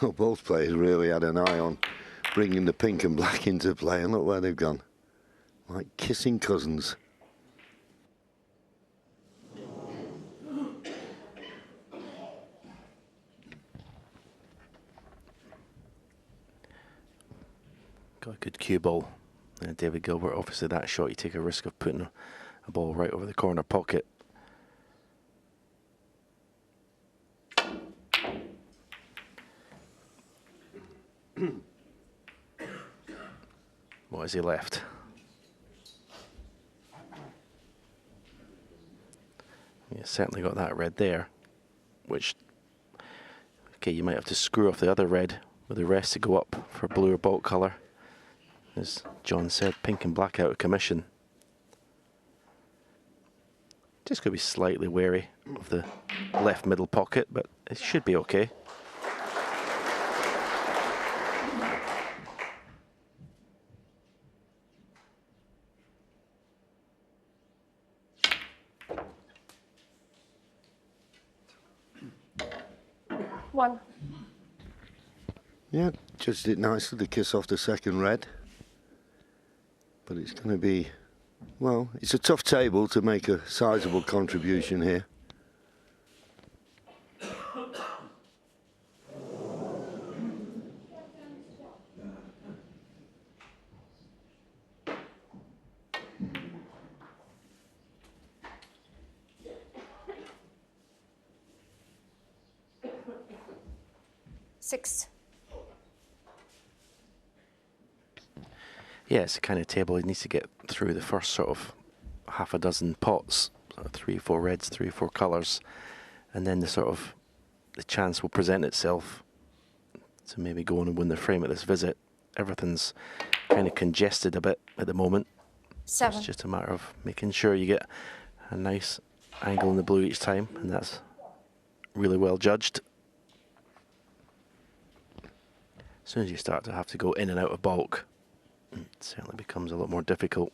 Both players really had an eye on bringing the pink and black into play, and look where they've gone. Like kissing cousins. Got a good cue ball. David Gilbert, obviously that shot, you take a risk of putting a ball right over the corner pocket. What has he left? Yeah, certainly got that red there, which, okay, you might have to screw off the other red with the rest to go up for blue or bulk colour. As John said, pink and black out of commission. Just got to be slightly wary of the left middle pocket, but it should be okay. One. Yeah, judged it nicely to kiss off the second red. But it's going to be, well, it's a tough table to make a sizable contribution here. Six. Yeah, it's the kind of table he needs to get through the first sort of half a dozen pots, sort of 3 or 4 reds, 3 or 4 colours, and then the chance will present itself to maybe go on and win the frame at this visit. Everything's kind of congested a bit at the moment. 7. It's just a matter of making sure you get a nice angle in the blue each time, and that's really well judged. As soon as you start to have to go in and out of bulk, it certainly becomes a lot more difficult.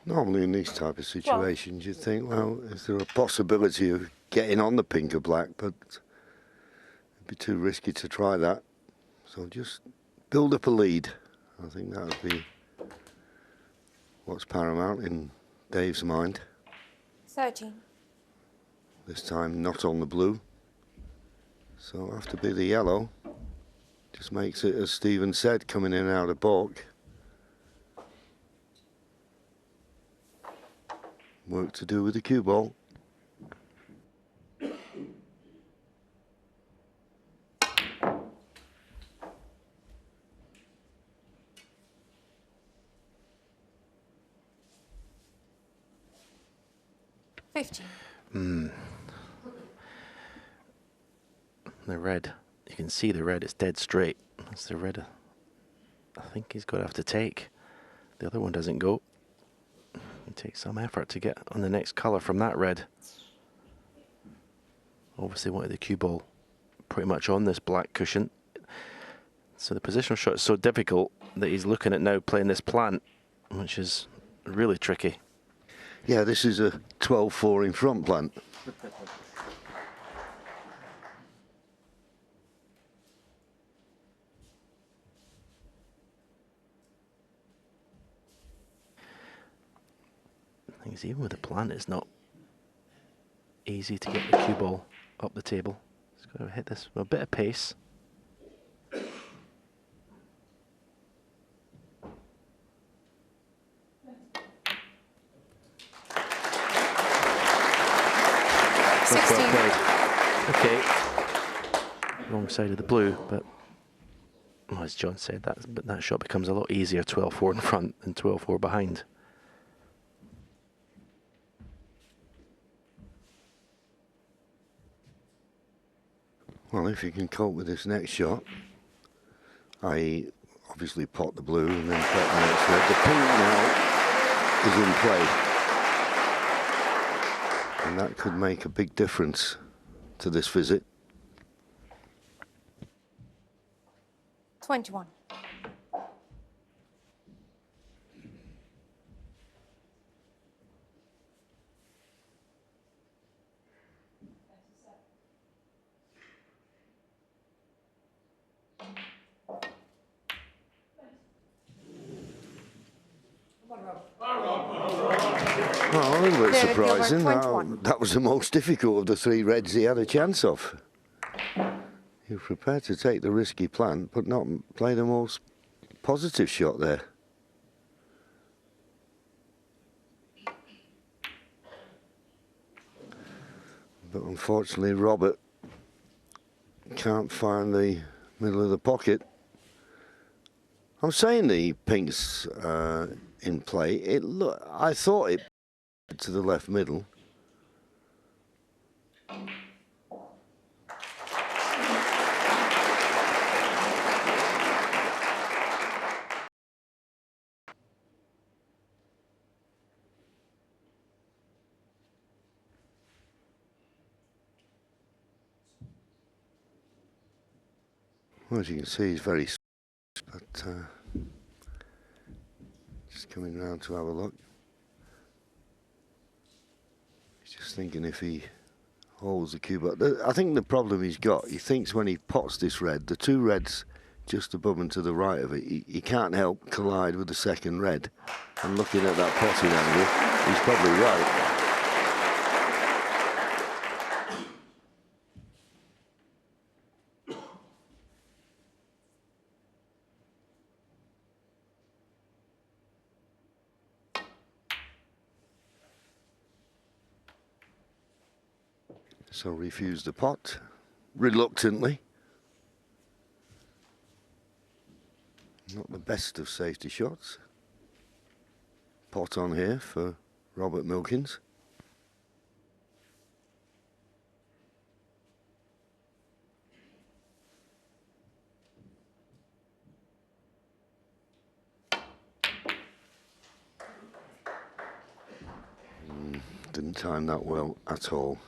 Normally in these type of situations you'd think, well, is there a possibility of getting on the pink or black, but it'd be too risky to try that. So just build up a lead. I think that would be what's paramount in Dave's mind. 13. This time not on the blue. So have to be the yellow. Just makes it, as Stephen said, coming in and out of bulk. Work to do with the cue ball. The red, you can see the red, it's dead straight. That's the red I think he's got to have to take. The other one doesn't go. It takes some effort to get on the next colour from that red. Obviously wanted the cue ball pretty much on this black cushion. So the positional shot is so difficult that he's looking at now playing this plant, which is really tricky. Yeah, this is a 12-4 in front plant. Things even with the plant, it's not easy to get the cue ball up the table. It's got to hit this with a bit of pace. Okay, wrong side of the blue, but well, as John said, that shot becomes a lot easier 12-4 in front than 12-4 behind. Well, if you can cope with this next shot, i.e. obviously pot the blue and then pot the next red. The pink now is in play. And that could make a big difference to this visit. 21. Well, a little bit There, surprising. Gilbert, 21. That was the most difficult of the three reds he had a chance of. He was prepared to take the risky plant, but not play the most positive shot there. But unfortunately, Robert can't find the middle of the pocket. I'm saying the pink's in play. I thought it to the left middle. Well, as you can see, he's very, but just coming round to have a look. He's just thinking if he holds the cue, but I think the problem he's got, he thinks when he pots this red, the two reds just above and to the right of it, he can't help collide with the second red. And looking at that potting angle, he's probably right. So refused the pot, reluctantly. Not the best of safety shots. Pot on here for Robert Milkins. Didn't time that well at all.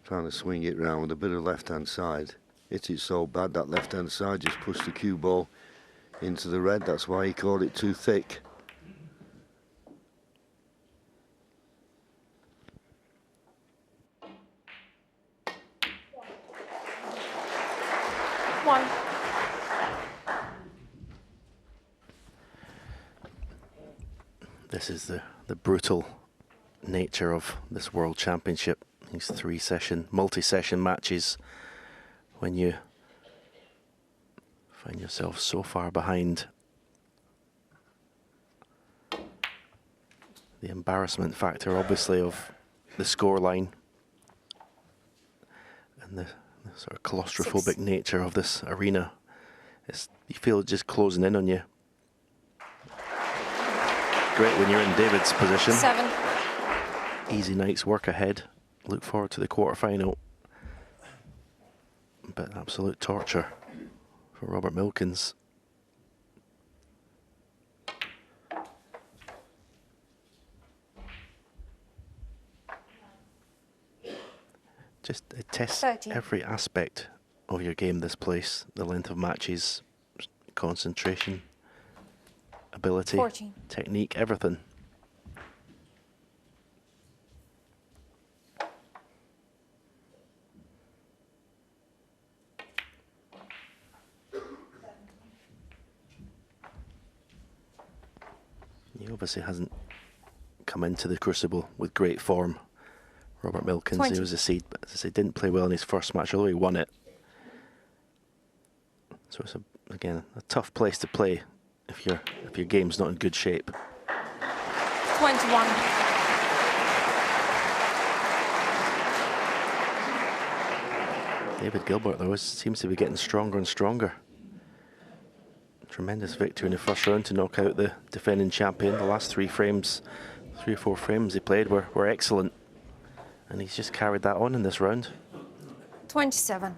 Trying to swing it round with a bit of left-hand side. Hit it so bad that left-hand side just pushed the cue ball into the red. That's why he called it too thick. One. This is the brutal nature of this World Championship. These multi-session matches, when you find yourself so far behind. The embarrassment factor, obviously, of the scoreline and the sort of claustrophobic nature of this arena. You feel it just closing in on you. Great when you're in David's position. 7. Easy night's work ahead. Look forward to the quarter-final. But absolute torture for Robert Milkins. Just it tests 30. every aspect of your game, this place. The length of matches, concentration, ability, 14. technique, everything. He obviously hasn't come into the crucible with great form. Robert Milkins, 20. he was a seed, but as I say, didn't play well in his first match, although he won it. So it's again a tough place to play if your game's not in good shape. 21. David Gilbert, though, seems to be getting stronger and stronger. Tremendous victory in the first round to knock out the defending champion. The last 3 or 4 frames he played were excellent. And he's just carried that on in this round. 27.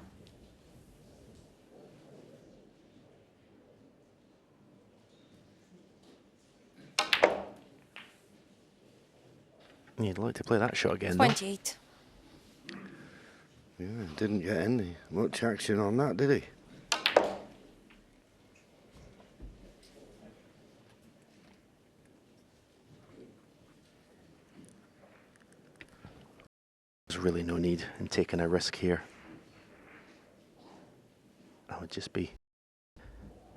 You'd like to play that shot again, though. 28. Yeah, didn't get any much action on that, did he? There's really no need in taking a risk here. I would just be,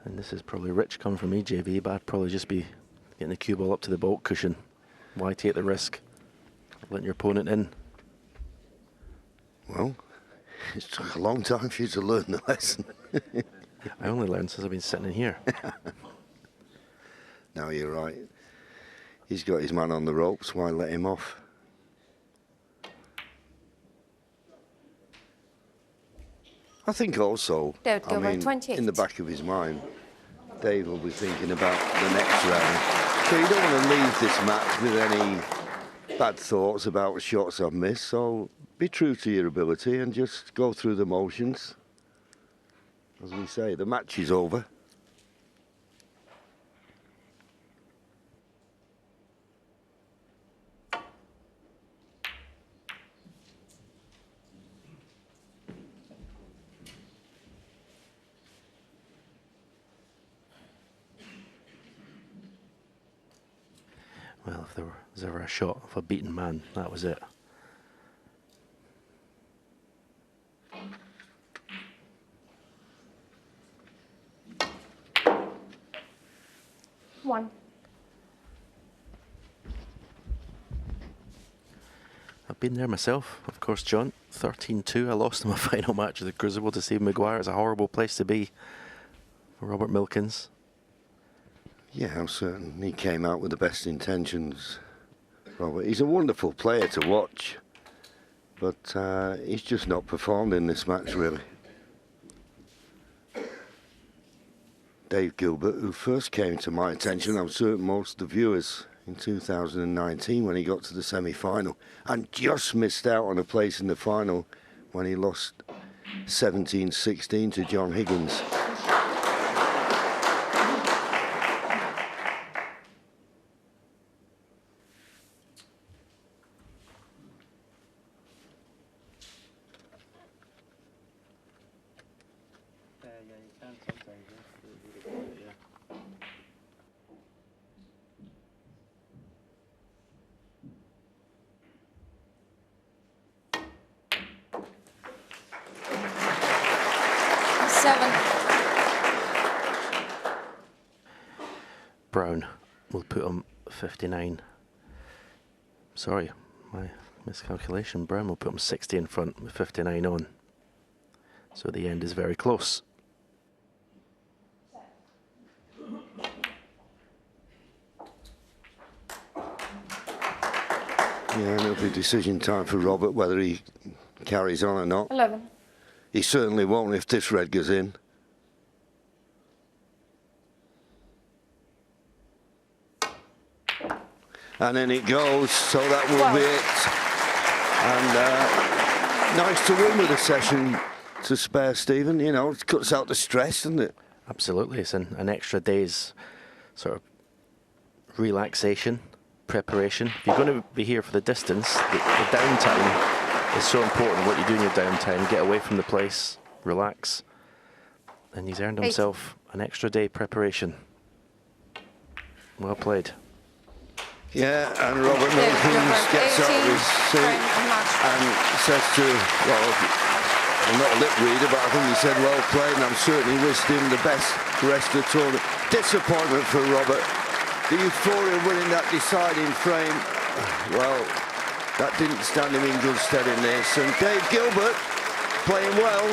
and this is probably rich coming from me, JV, but I'd probably just be getting the cue ball up to the baulk cushion. Why take the risk of letting your opponent in? Well, it took a long time for you to learn the lesson. I only learned since I've been sitting in here. No, you're right. He's got his man on the ropes. Why let him off? I think also, David I Gilbert, mean, 28. in the back of his mind, Dave will be thinking about the next round. So you don't want to leave this match with any bad thoughts about shots I've missed. So be true to your ability and just go through the motions. As we say, the match is over. Well, if there was ever a shot of a beaten man, that was it. One. I've been there myself, of course, John. 13-2. I lost in my final match of the Crucible to Steve Maguire. It's a horrible place to be for Robert Milkins. Yeah, I'm certain he came out with the best intentions, Robert. He's a wonderful player to watch, but he's just not performed in this match, really. Dave Gilbert, who first came to my attention, I'm certain most of the viewers, in 2019 when he got to the semi-final, and just missed out on a place in the final when he lost 17-16 to John Higgins. Brown will put him 59. Sorry, my miscalculation. Brown will put him 60 in front with 59 on. So the end is very close. Yeah, and it'll be decision time for Robert whether he carries on or not. 11. He certainly won't if this red goes in. And then it goes, so that will be it. And nice to win with a session to spare, Stephen. You know, it cuts out the stress, doesn't it? Absolutely, it's an extra day's sort of relaxation, preparation. If you're going to be here for the distance, the downtime is so important. What you do in your downtime, get away from the place, relax. And he's earned himself an extra day preparation. Well played. Yeah, and Robert Milkins gets out of his seat and says to, well, I'm not a lip reader, but I think he said well played, and I'm certain he wished him the best rest of the tournament. Disappointment for Robert. The euphoria of winning that deciding frame, well, that didn't stand him in good stead in this. And Dave Gilbert playing well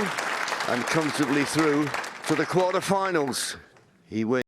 and comfortably through to the quarterfinals. He wins.